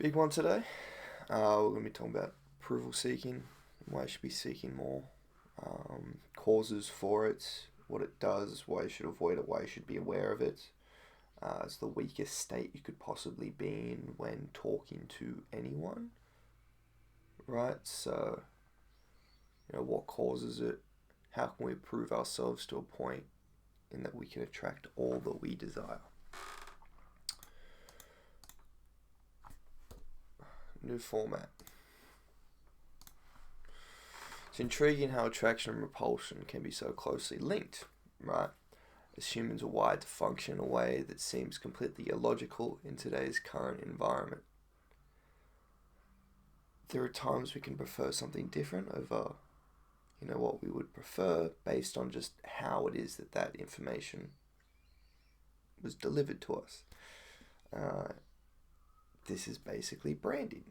Big one today. We're going to be talking about approval seeking, why you should be seeking more, causes for it, what it does, why you should avoid it, why you should be aware of it. It's the weakest state you could possibly be in when talking to anyone, right? So, what causes it? How can we prove ourselves to a point in that we can attract all that we desire? New format. It's intriguing how attraction and repulsion can be so closely linked, right? As humans are wired to function in a way that seems completely illogical in today's current environment. There are times we can prefer something different over, what we would prefer based on just how it is that information was delivered to us. This is basically branding,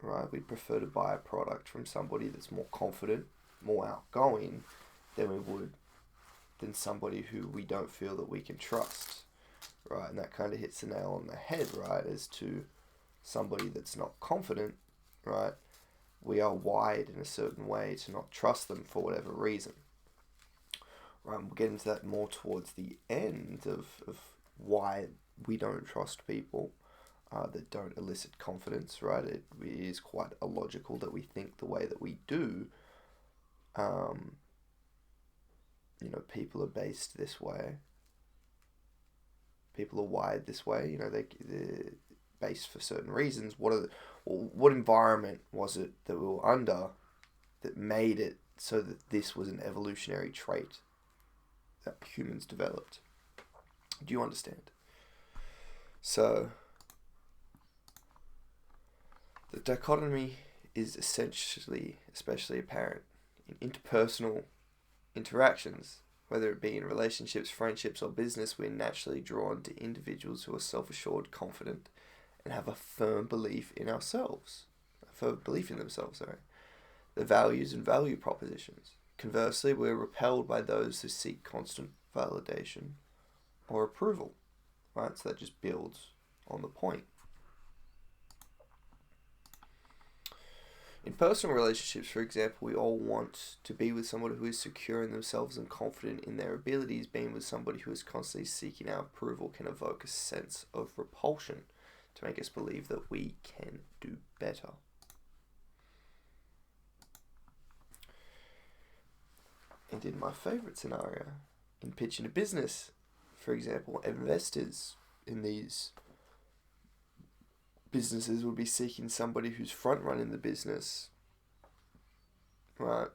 right? We'd prefer to buy a product from somebody that's more confident, more outgoing than somebody who we don't feel that we can trust, right? And that kind of hits the nail on the head, right? As to somebody that's not confident, right? We are wired in a certain way to not trust them for whatever reason. Right, we'll get into that more towards the end of why we don't trust people that don't elicit confidence, right? It is quite illogical that we think the way that we do. People are based this way. People are wired this way. They're based for certain reasons. What environment was it that we were under that made it so that this was an evolutionary trait that humans developed? Do you understand? So, the dichotomy is especially apparent in interpersonal interactions, whether it be in relationships, friendships, or business. We're naturally drawn to individuals who are self-assured, confident, and have a firm belief in themselves. Their values and value propositions. Conversely, we're repelled by those who seek constant validation or approval, right? So that just builds on the point. In personal relationships, for example, we all want to be with somebody who is secure in themselves and confident in their abilities. Being with somebody who is constantly seeking our approval can evoke a sense of repulsion to make us believe that we can do better. And in my favorite scenario, in pitching a business, for example, investors in these businesses would be seeking somebody who's front running the business, right,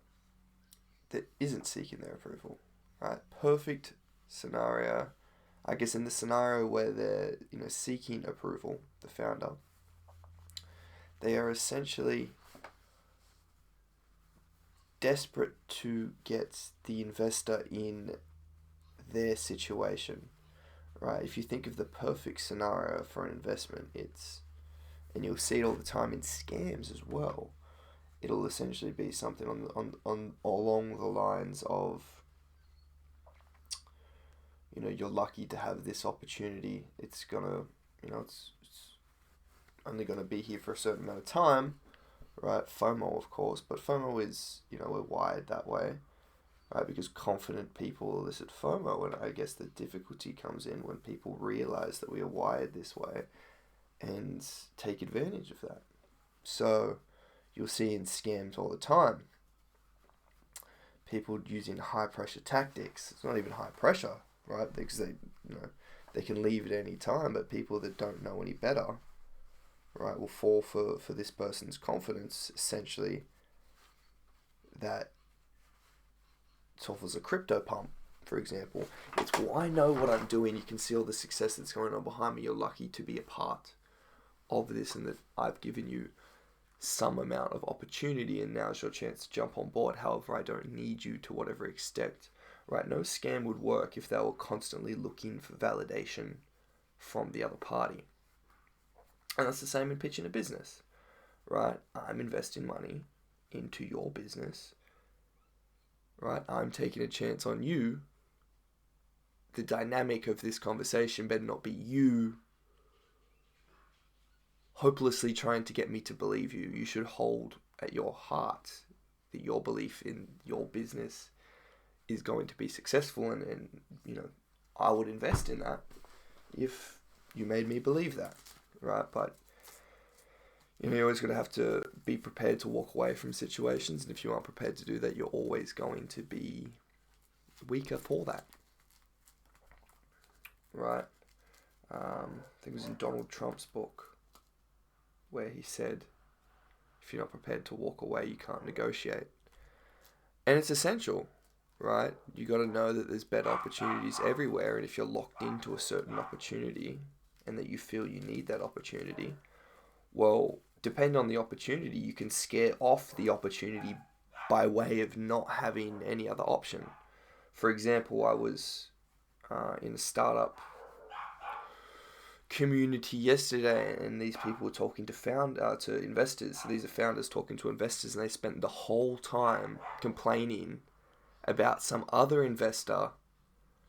that isn't seeking their approval, right? Perfect scenario. I guess in the scenario where they're, seeking approval, the founder, they are essentially desperate to get the investor in their situation, right? If you think of the perfect scenario for an investment, and you'll see it all the time in scams as well. It'll essentially be something on along the lines of, you're lucky to have this opportunity. It's gonna, it's only gonna be here for a certain amount of time, right? FOMO, of course, but FOMO is, we're wired that way, right? Because confident people elicit FOMO, and I guess the difficulty comes in when people realize that we are wired this way and take advantage of that. So you'll see in scams all the time, people using high pressure tactics. It's not even high pressure, right? Because they can leave at any time, but people that don't know any better, right, will fall for this person's confidence, essentially, that it offers a crypto pump, for example. It's, well, I know what I'm doing. You can see all the success that's going on behind me. You're lucky to be a part of this, and that I've given you some amount of opportunity, and now's your chance to jump on board. However, I don't need you to whatever extent, right? No scam would work if they were constantly looking for validation from the other party. And that's the same in pitching a business, right? I'm investing money into your business, right? I'm taking a chance on you. The dynamic of this conversation better not be you hopelessly trying to get me to believe you. You should hold at your heart that your belief in your business is going to be successful, and I would invest in that if you made me believe that, right? But you always got to have to be prepared to walk away from situations, and if you aren't prepared to do that, you're always going to be weaker for that, right? I think it was in Donald Trump's book where he said, if you're not prepared to walk away, you can't negotiate. And it's essential, right? You got to know that there's better opportunities everywhere, and if you're locked into a certain opportunity and that you feel you need that opportunity, well, depending on the opportunity, you can scare off the opportunity by way of not having any other option. For example, I was in a startup community yesterday, and these people were talking to investors. So these are founders talking to investors, and they spent the whole time complaining about some other investor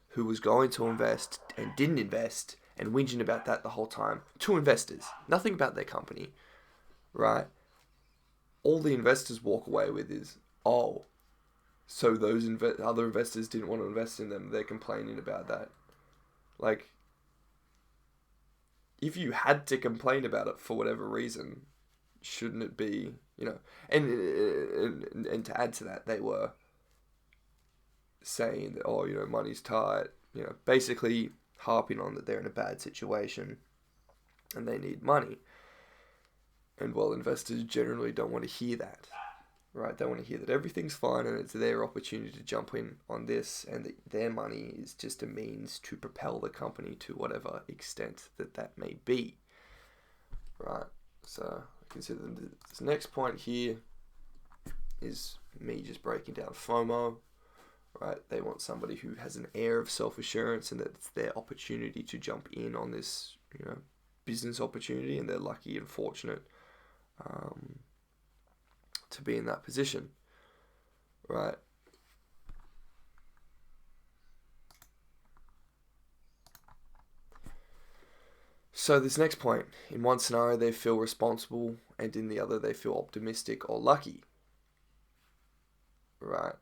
who was going to invest and didn't invest, and whinging about that the whole time to investors. Nothing about their company, right? All the investors walk away with is, oh, so those other investors didn't want to invest in them. They're complaining about that. Like, if you had to complain about it for whatever reason, shouldn't it be, and to add to that, they were saying that, oh, money's tight, basically harping on that they're in a bad situation and they need money. And while investors generally don't want to hear that, right? They want to hear that everything's fine and it's their opportunity to jump in on this, and that their money is just a means to propel the company to whatever extent that may be, right? So I consider this next point here is me just breaking down FOMO, right? They want somebody who has an air of self-assurance and that it's their opportunity to jump in on this, business opportunity, and they're lucky and fortunate to be in that position, right? So this next point, in one scenario they feel responsible, and in the other they feel optimistic or lucky, right?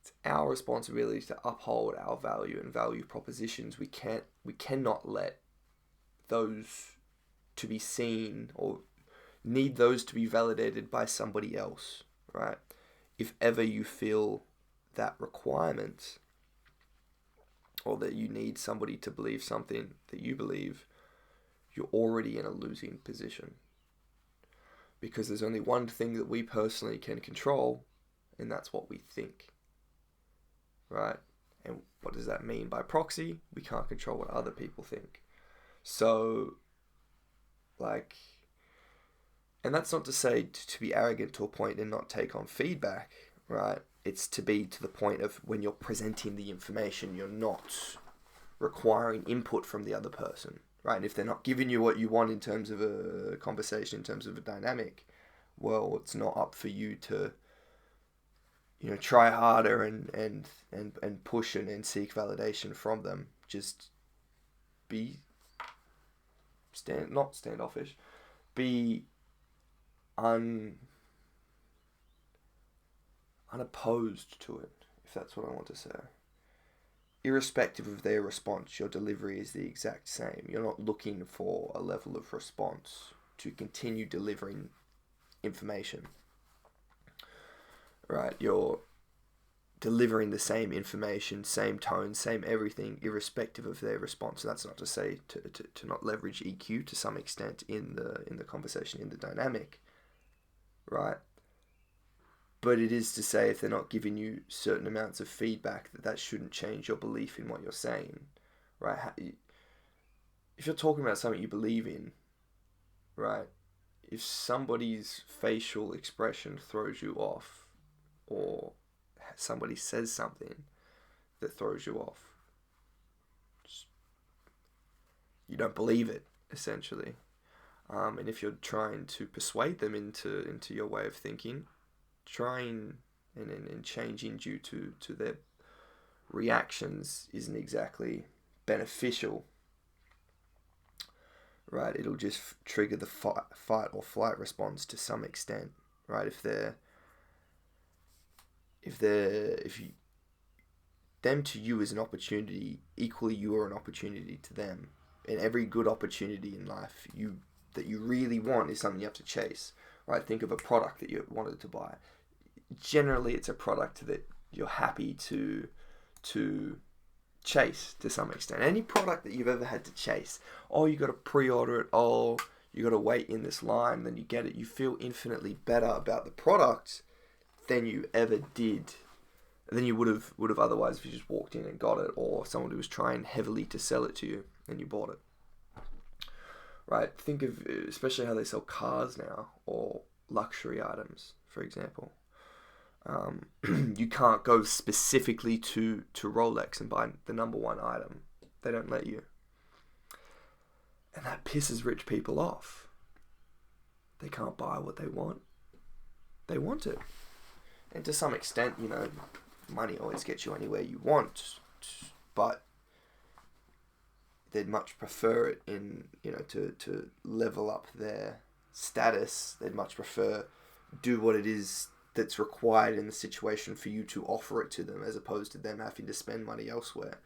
It's our responsibility to uphold our value and value propositions. We cannot let those to be seen or need those to be validated by somebody else, right? If ever you feel that requirement, or that you need somebody to believe something that you believe, you're already in a losing position. Because there's only one thing that we personally can control, and that's what we think, right? And what does that mean by proxy? We can't control what other people think. So, and that's not to say to be arrogant to a point and not take on feedback, right? It's to be to the point of when you're presenting the information, you're not requiring input from the other person, right? And if they're not giving you what you want in terms of a conversation, in terms of a dynamic, well, it's not up for you to, try harder and push and seek validation from them. Just be not standoffish, be unopposed to it, if that's what I want to say. Irrespective of their response, your delivery is the exact same. You're not looking for a level of response to continue delivering information, right? You're delivering the same information, same tone, same everything, irrespective of their response. And that's not to say to not leverage EQ to some extent in the conversation, in the dynamic, right? But it is to say, if they're not giving you certain amounts of feedback, that shouldn't change your belief in what you're saying, right? If you're talking about something you believe in, right? If somebody's facial expression throws you off, or somebody says something that throws you off, you don't believe it, essentially. And if you're trying to persuade them into your way of thinking, trying and changing due to their reactions isn't exactly beneficial, right? It'll just trigger the fight or flight response to some extent, right? If you them to you is an opportunity, equally you are an opportunity to them. And every good opportunity in life that you really want is something you have to chase, right? Think of a product that you wanted to buy. Generally, it's a product that you're happy to chase to some extent. Any product that you've ever had to chase, oh, you got to pre-order it, oh, you got to wait in this line, then you get it. You feel infinitely better about the product than you ever did, than you would have otherwise if you just walked in and got it, or someone who was trying heavily to sell it to you and you bought it. Right? Think of especially how they sell cars now, or luxury items, for example. You can't go specifically to Rolex and buy the number one item. They don't let you. And that pisses rich people off. They can't buy what they want. They want it. And to some extent, money always gets you anywhere you want, but they'd much prefer it to level up their status. They'd much prefer do what it is that's required in the situation for you to offer it to them, as opposed to them having to spend money elsewhere.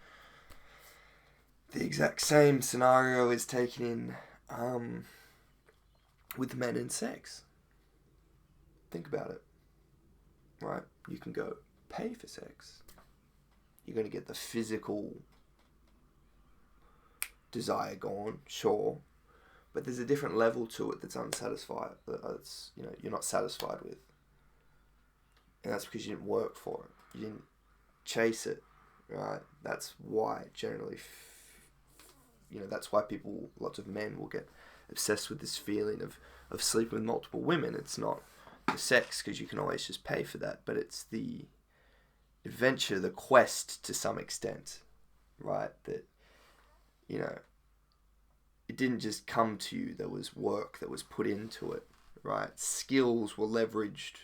The exact same scenario is taken in with men in sex. Think about it, right? You can go pay for sex. You're going to get the physical desire gone, sure, but there's a different level to it that's unsatisfied. That's you're not satisfied with, and that's because you didn't work for it. You didn't chase it, right? That's why generally, that's why lots of men will get obsessed with this feeling of sleeping with multiple women. It's not the sex, because you can always just pay for that, but it's the adventure, the quest to some extent, right? That, it didn't just come to you. There was work that was put into it, right? Skills were leveraged,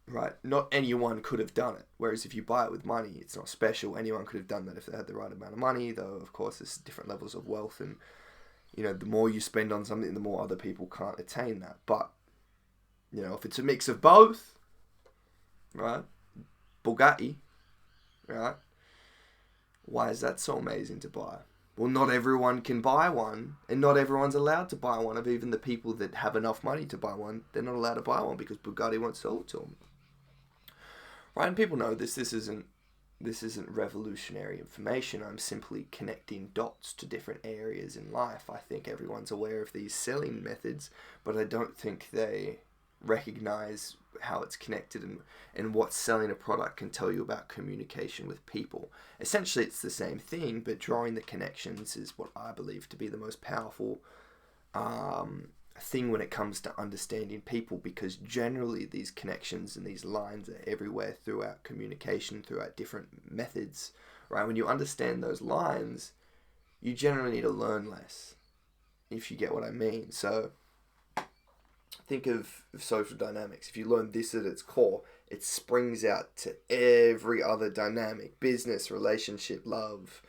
right? Not anyone could have done it. Whereas if you buy it with money, it's not special. Anyone could have done that if they had the right amount of money, though, of course, there's different levels of wealth, and, the more you spend on something, the more other people can't attain that. But, if it's a mix of both, right? Bugatti, right? Why is that so amazing to buy? Well, not everyone can buy one, and not everyone's allowed to buy one. Of even the people that have enough money to buy one, they're not allowed to buy one because Bugatti won't sell it to them. Right? And people know this. This isn't revolutionary information. I'm simply connecting dots to different areas in life. I think everyone's aware of these selling methods, but I don't think they recognize how it's connected and what selling a product can tell you about communication with people. Essentially, it's the same thing, but drawing the connections is what I believe to be the most powerful thing when it comes to understanding people, because generally these connections and these lines are everywhere throughout communication, throughout different methods, right? When you understand those lines, you generally need to learn less, if you get what I mean. So think of social dynamics. If you learn this at its core, it springs out to every other dynamic: business, relationship, love,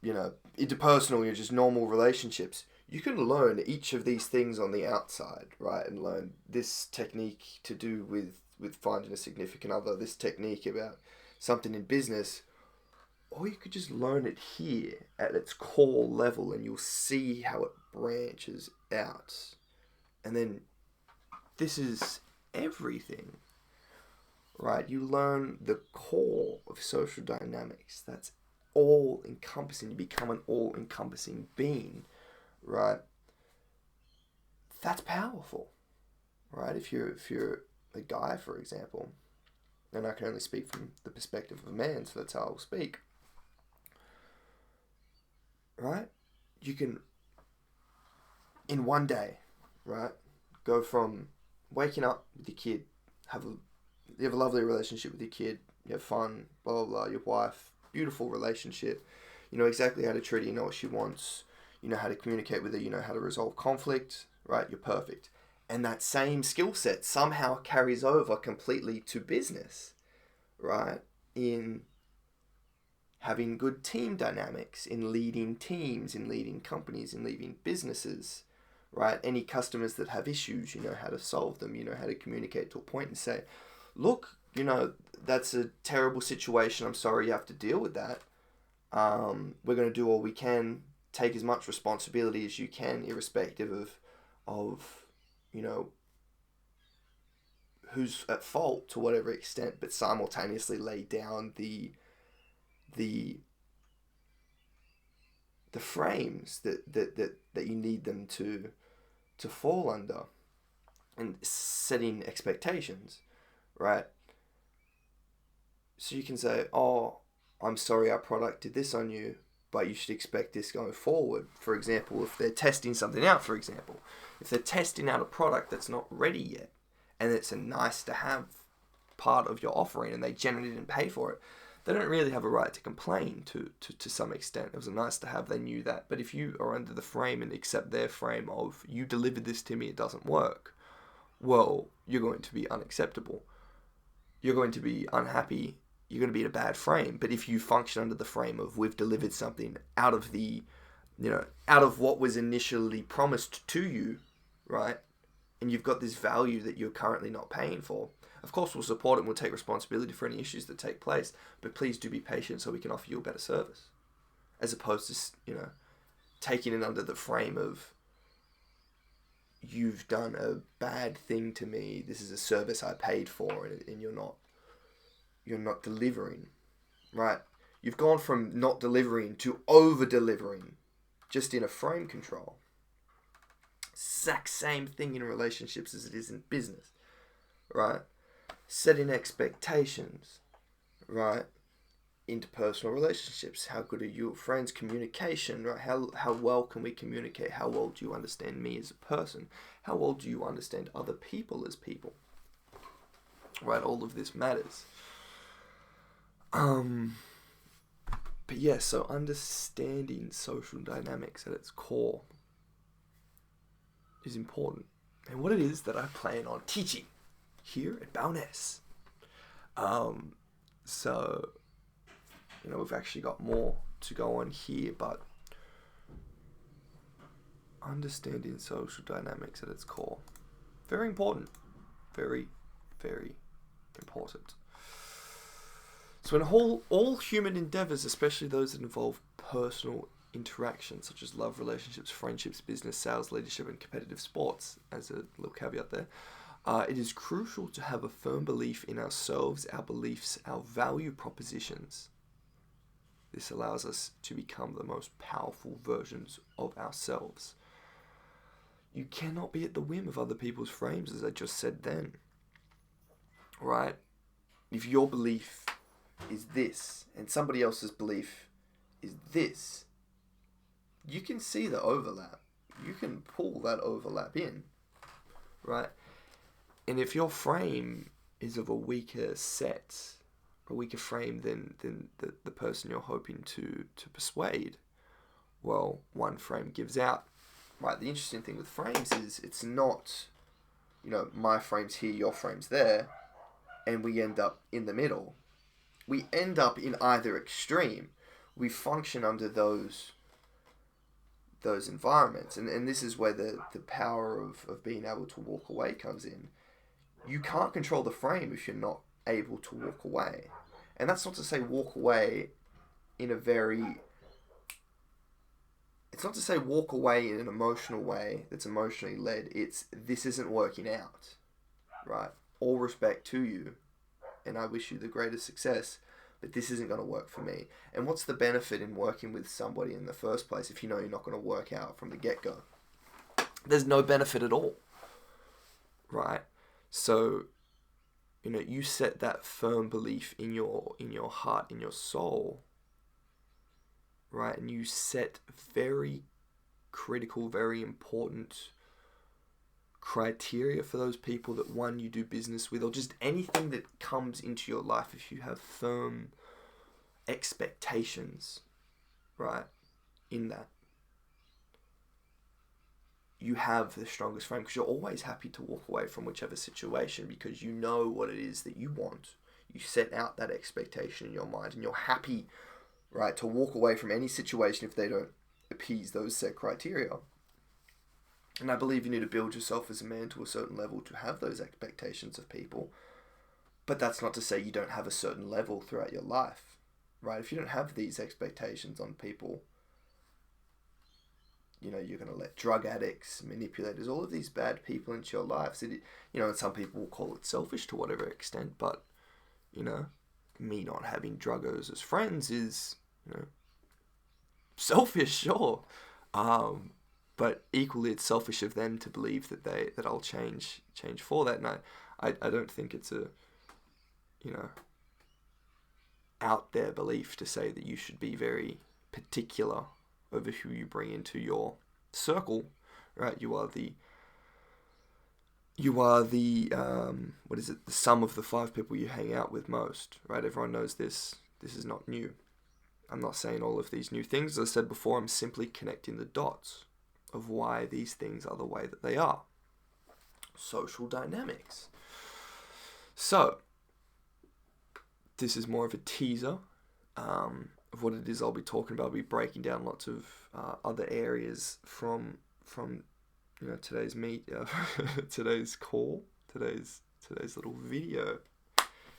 interpersonal, just normal relationships. You can learn each of these things on the outside, right? And learn this technique to do with finding a significant other, this technique about something in business, or you could just learn it here at its core level, and you'll see how it branches out. And then this is everything, right? You learn the core of social dynamics. That's all encompassing. You become an all encompassing being, right? That's powerful, right? If you're a guy, for example, and I can only speak from the perspective of a man, so that's how I'll speak, right? You can, in one day, right, go from waking up with your kid, you have a lovely relationship with your kid, you have fun, blah, blah, blah, your wife, beautiful relationship, you know exactly how to treat her, you know what she wants, you know how to communicate with her, you know how to resolve conflict, right? You're perfect. And that same skill set somehow carries over completely to business, right? In having good team dynamics, in leading teams, in leading companies, in leading businesses, right? Any customers that have issues, you know how to solve them, you know how to communicate to a point and say, look, you know, that's a terrible situation. I'm sorry you have to deal with that. We're going to do all we can, take as much responsibility as you can, irrespective of, you know, who's at fault to whatever extent, but simultaneously lay down the frames that you need them to fall under, and setting expectations, right? So you can say, oh, I'm sorry our product did this on you, but you should expect this going forward. For example, if they're testing something out, if they're testing out a product that's not ready yet, and it's a nice to have part of your offering, and they generally didn't pay for it, they don't really have a right to complain to some extent. It was a nice to have, they knew that. But if you are under the frame and accept their frame of, you delivered this to me, it doesn't work, well, you're going to be unacceptable. You're going to be unhappy. You're going to be in a bad frame. But if you function under the frame of, we've delivered something out of the, you know, out of what was initially promised to you, right? And you've got this value that you're currently not paying for. Of course, we'll support it and we'll take responsibility for any issues that take place, but please do be patient so we can offer you a better service. As opposed to, you know, taking it under the frame of, you've done a bad thing to me, this is a service I paid for, and you're not delivering, right? You've gone from not delivering to over-delivering, just in a frame control. Exact same thing in relationships as it is in business, right? Setting expectations, right? Interpersonal relationships. How good are you at friends? Communication, right? How well can we communicate? How well do you understand me as a person? How well do you understand other people as people? Right? All of this matters. But yeah, so understanding social dynamics at its core is important. And what it is that I plan on teaching here at Bowness. So, you know, we've actually got more to go on here, but understanding social dynamics at its core. Very important. Very, very important. So in all human endeavors, especially those that involve personal interactions, such as love, relationships, friendships, business, sales, leadership, and competitive sports, as a little caveat there, it is crucial to have a firm belief in ourselves, our beliefs, our value propositions. This allows us to become the most powerful versions of ourselves. You cannot be at the whim of other people's frames, as I just said then. Right? If your belief is this, and somebody else's belief is this, you can see the overlap. You can pull that overlap in. Right? And if your frame is of a weaker set, a weaker frame than the person you're hoping to persuade, well, one frame gives out. Right, the interesting thing with frames is it's not, you know, my frame's here, your frame's there, and we end up in the middle. We end up in either extreme. We function under those environments. And this is where the power of being able to walk away comes in. You can't control the frame if you're not able to walk away. And that's not to say walk away in a very... It's not to say walk away in an emotional way that's emotionally led. It's, this isn't working out, right? All respect to you, and I wish you the greatest success, but this isn't going to work for me. And what's the benefit in working with somebody in the first place if you know you're not going to work out from the get-go? There's no benefit at all, right? So, you know, you set that firm belief in your heart, in your soul, right? And you set very critical, very important criteria for those people that, one, you do business with, or just anything that comes into your life. If you have firm expectations, right, in that, you have the strongest frame, because you're always happy to walk away from whichever situation because you know what it is that you want. You set out that expectation in your mind and you're happy right? To walk away from any situation if they don't appease those set criteria. And I believe you need to build yourself as a man to a certain level to have those expectations of people. But that's not to say you don't have a certain level throughout your life, right? If you don't have these expectations on people, you know, you're going to let drug addicts, manipulators, all of these bad people into your lives. You know, and some people will call it selfish to whatever extent, but, you know, me not having druggers as friends is, you know, selfish, sure. But equally, it's selfish of them to believe that I'll change for that. And I don't think it's a, you know, out there belief to say that you should be very particular over who you bring into your circle, right? You are the what is it? The sum of the 5 people you hang out with most, right? Everyone knows this. This is not new. I'm not saying all of these new things. As I said before, I'm simply connecting the dots of why these things are the way that they are. Social dynamics. So, this is more of a teaser of what it is I'll be talking about. I'll be breaking down lots of other areas from you know, today's today's call, today's little video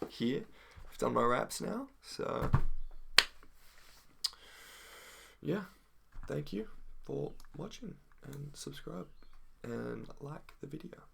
here. I've done my raps now, so yeah, thank you for watching and subscribe and like the video.